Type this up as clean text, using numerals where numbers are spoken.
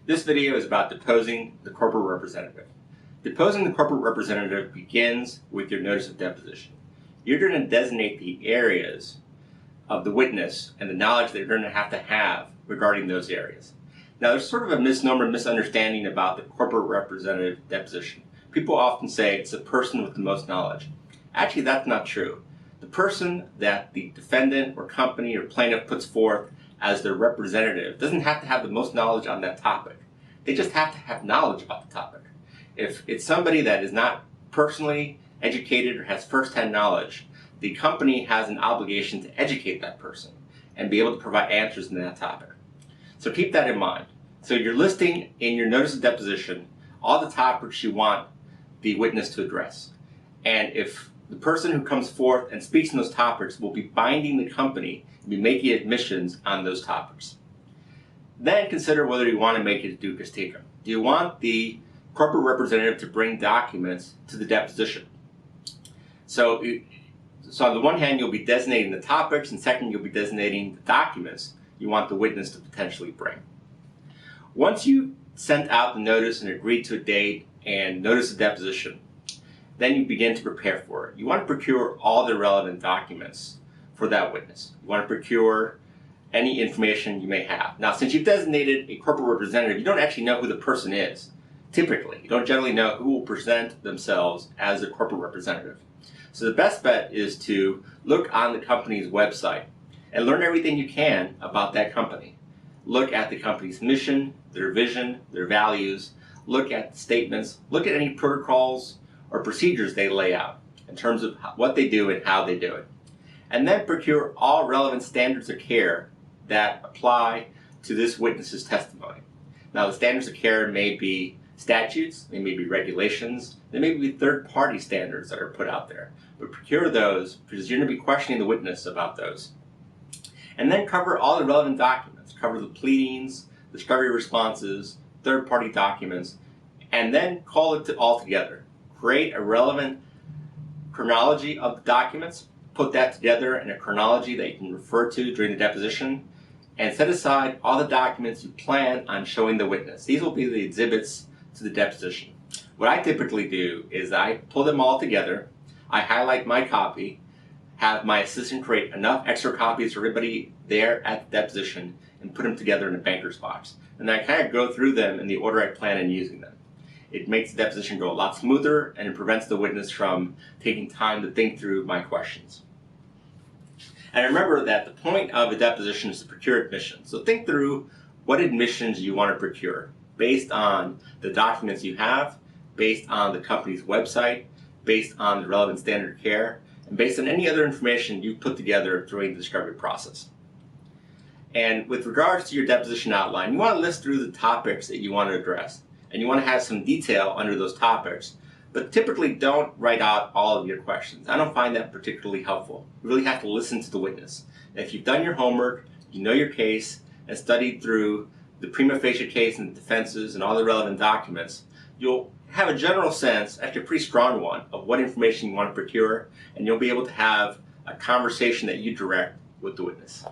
This video is about deposing the corporate representative. Deposing the corporate representative begins with your notice of deposition. You're going to designate the areas of the witness and the knowledge that you're going to have regarding those areas. Now, there's sort of a misnomer, misunderstanding about the corporate representative deposition. People often say it's the person with the most knowledge. Actually, that's not true. The person that the defendant or company or plaintiff puts forth as their representative doesn't have to have the most knowledge on that topic. They just have to have knowledge about the topic. If it's somebody that is not personally educated or has first-hand knowledge, the company has an obligation to educate that person and be able to provide answers in that topic. So keep that in mind. So you're listing in your notice of deposition all the topics you want the witness to address. And if the person who comes forth and speaks on those topics will be binding the company and be making admissions on those topics. Then consider whether you want to make it a ducis tecum. Do you want the corporate representative to bring documents to the deposition? So on the one hand, you'll be designating the topics, and second, you'll be designating the documents you want the witness to potentially bring. Once you sent out the notice and agreed to a date and notice of deposition, then you begin to prepare for it. You want to procure all the relevant documents for that witness. You want to procure any information you may have. Now, since you've designated a corporate representative, you don't actually know who the person is. Typically, you don't generally know who will present themselves as a corporate representative. So the best bet is to look on the company's website and learn everything you can about that company. Look at the company's mission, their vision, their values, look at statements, look at any protocols or procedures they lay out in terms of what they do and how they do it. And then procure all relevant standards of care that apply to this witness's testimony. Now, the standards of care may be statutes, they may be regulations, they may be third-party standards that are put out there. But procure those because you're going to be questioning the witness about those. And then cover all the relevant documents. Cover the pleadings, discovery responses, third-party documents, and then call it all together. Create a relevant chronology of the documents, put that together in a chronology that you can refer to during the deposition, and set aside all the documents you plan on showing the witness. These will be the exhibits to the deposition. What I typically do is I pull them all together, I highlight my copy, have my assistant create enough extra copies for everybody there at the deposition, and put them together in a banker's box. And then I kind of go through them in the order I plan on using them. It makes the deposition go a lot smoother, and it prevents the witness from taking time to think through my questions. And remember that the point of a deposition is to procure admissions. So think through what admissions you want to procure based on the documents you have, based on the company's website, based on the relevant standard of care, and based on any other information you've put together during the discovery process. And with regards to your deposition outline, you want to list through the topics that you want to address. And you want to have some detail under those topics, but typically don't write out all of your questions. I don't find that particularly helpful. You really have to listen to the witness. And if you've done your homework, you know your case, and studied through the prima facie case and the defenses and all the relevant documents, you'll have a general sense, actually a pretty strong one, of what information you want to procure, and you'll be able to have a conversation that you direct with the witness.